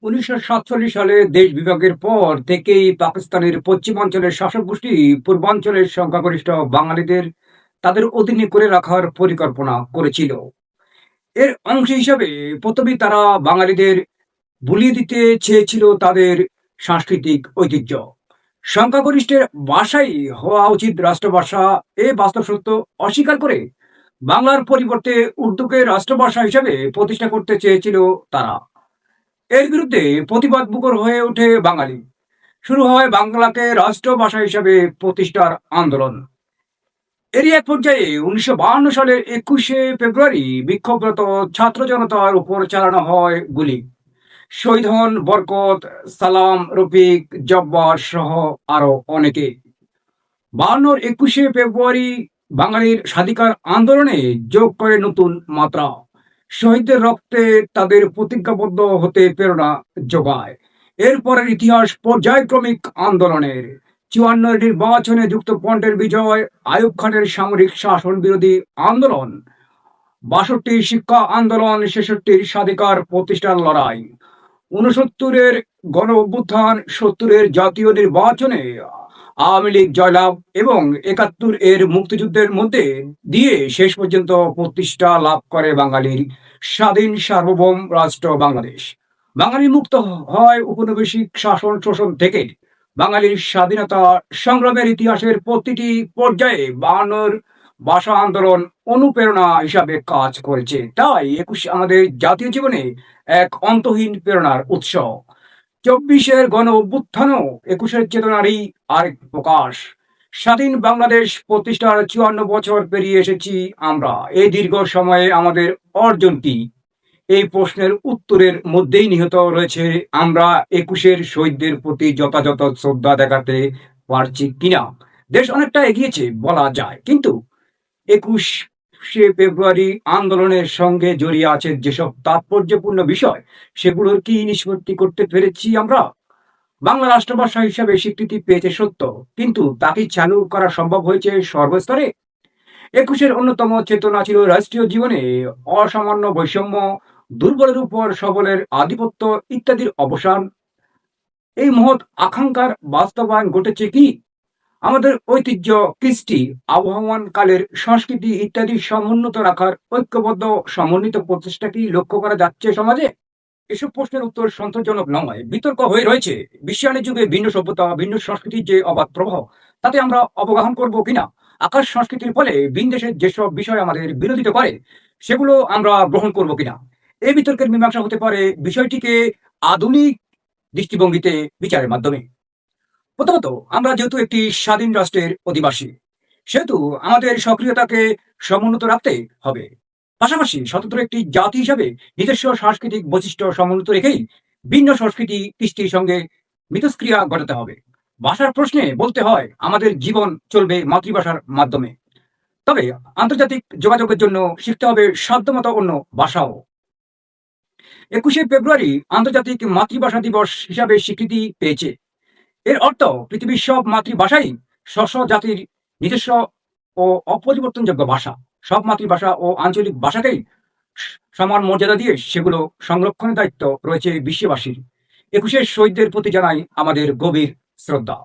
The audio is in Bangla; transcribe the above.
1947 সালে দেশ বিভাগের পর থেকেই পাকিস্তানের পশ্চিমাঞ্চলের শাসক গোষ্ঠী পূর্বাঞ্চলের সংখ্যাগরিষ্ঠ বাঙালিদের তাদের অধীনে করে রাখার পরিকল্পনা করেছিল। এর অংশ হিসাবে প্রথমেই তারা বাঙালিদের ভুলিয়ে দিতে চেয়েছিল তাদের সাংস্কৃতিক ঐতিহ্য। সংখ্যাগরিষ্ঠের ভাষাই হওয়া উচিত রাষ্ট্রভাষা, এ বাস্তব সত্য অস্বীকার করে বাংলার পরিবর্তে উর্দুকে রাষ্ট্রভাষা হিসাবে প্রতিষ্ঠা করতে চেয়েছিল তারা। এর বিরুদ্ধে প্রতিবাদ মুখর হয়ে ওঠে বাঙালি। শুরু হয় বাংলাকে রাষ্ট্রভাষা হিসাবে প্রতিষ্ঠার আন্দোলন। এরই এক পর্যায়ে 1952 সালের 21শে ফেব্রুয়ারি বিক্ষোভরত ছাত্র জনতার উপর চালানো হয় গুলি। শহীদ হন বরকত, সালাম, রফিক, জব্বার সহ আরো অনেকে। 52-র 21শে ফেব্রুয়ারি বাঙালির স্বাধিকার আন্দোলনে যোগ করে নতুন মাত্রা। শহীদদের রক্তে তাদের প্রতিজ্ঞাবদ্ধ হতে প্রেরণা যোগায়। এরপরের ইতিহাস পর্যায়ক্রমিক আন্দোলনের। 54-এর নির্বাচনে যুক্তফ্রন্টের বিজয়, আইয়ুব খানের সামরিক শাসন বিরোধী আন্দোলন, 62 শিক্ষা আন্দোলন, 66-র স্বাধিকার প্রতিষ্ঠার লড়াই, 69-এর গণ অভ্যুত্থান, 70-এর জাতীয় নির্বাচনে আওয়ামী লীগ জয়লাভ এবং 71-এর মুক্তিযুদ্ধের মধ্যে দিয়ে শেষ পর্যন্ত প্রতিষ্ঠা লাভ করে বাঙালির স্বাধীন সার্বভৌম রাষ্ট্র বাংলাদেশ। বাঙালি মুক্ত হয় উপনিবেশিক শাসন শোষণ থেকে। বাঙালির স্বাধীনতা সংগ্রামের ইতিহাসের প্রতিটি পর্যায়ে 52-র ভাষা আন্দোলন অনুপ্রেরণা হিসাবে কাজ করেছে। তাই 21 আমাদের জাতীয় জীবনে এক অন্তহীন প্রেরণার উৎস। 24-এর গণ অভ্যুত্থানও 21-এর চেতনারই আরেক প্রকাশ। স্বাধীন বাংলাদেশ প্রতিষ্ঠার 54 বছর পেরিয়ে এসেছি আমরা। এই দীর্ঘ সময়ে আমাদের অর্জন কি? এই প্রশ্নের উত্তরের মধ্যেই নিহিত রয়েছে আমরা 21-এর শহীদদের প্রতি যথাযথ শ্রদ্ধা দেখাতে পারছি কিনা। দেশ অনেকটা এগিয়েছে বলা যায়, কিন্তু 21শে ফেব্রুয়ারি আন্দোলনের সঙ্গে জড়িয়ে আছে যেসব তাৎপর্যপূর্ণ বিষয়, সেগুলোর কি নিষ্পত্তি করতে পেরেছি আমরা? বাংলা রাষ্ট্রভাষা হিসাবে স্বীকৃতি পেয়েছে সত্য, কিন্তু তা কি চালু করা সম্ভব হয়েছে সর্বস্তরে? 21-এর অন্যতম চেতনা ছিল রাষ্ট্রীয় জীবনে অসামান্য বৈষম্য, দুর্বলের উপর সবলের আধিপত্য ইত্যাদির অবসান। এই মহৎ আকাঙ্ক্ষার বাস্তবায়ন ঘটেছে কি? আমাদের ঐতিহ্য, কৃষ্টি, আবহমান কালের সংস্কৃতি ইত্যাদি সমুন্নত রাখার ঐক্যবদ্ধ সমন্বিত প্রচেষ্টা কি লক্ষ্য করা যাচ্ছে সমাজে? এসব প্রশ্নের উত্তর সন্তোষজনক নয়, বিতর্ক হয়ে রয়েছে। বিশ্বায়নের যুগে ভিন্ন সভ্যতা, ভিন্ন সংস্কৃতির যে অবাধ প্রবাহ, তাতে আমরা অবগাহন করব কিনা? আকাশ সংস্কৃতির ফলে ভিনদেশের যেসব বিষয় আমাদের বিরোধিতা করে, সেগুলো আমরা গ্রহণ করব কিনা? এই বিতর্কের মীমাংসা হতে পারে বিষয়টিকে আধুনিক দৃষ্টিভঙ্গিতে বিচারের মাধ্যমে। প্রথমত, আমরা যেহেতু একটি স্বাধীন রাষ্ট্রের অধিবাসী, সেহেতু আমাদের সক্রিয়তাকে সমুন্নত রাখতে হবে। পাশাপাশি স্বতন্ত্র একটি জাতি হিসাবে নিজস্ব সাংস্কৃতিক বৈশিষ্ট্য সমুন্নত রেখেই ভিন্ন সংস্কৃতি কৃষ্টির সঙ্গে মিথস্ক্রিয়া ঘটাতে হবে। ভাষার প্রশ্নে বলতে হয় আমাদের জীবন চলবে মাতৃভাষার মাধ্যমে। তবে আন্তর্জাতিক যোগাযোগের জন্য শিখতে হবে সাধ্যমতো অন্য ভাষাও। 21শে ফেব্রুয়ারি আন্তর্জাতিক মাতৃভাষা দিবস হিসাবে স্বীকৃতি পেয়েছে। এর অর্থ পৃথিবীর সব মাতৃভাষাই স্ব জাতির নিজস্ব ও অপরিবর্তনযোগ্য ভাষা। সব মাতৃভাষা ও আঞ্চলিক ভাষাকেই সমান মর্যাদা দিয়ে সেগুলো সংরক্ষণের দায়িত্ব রয়েছে বিশ্ববাসীর। 21-এর শহীদদের প্রতি জানাই আমাদের গভীর শ্রদ্ধা।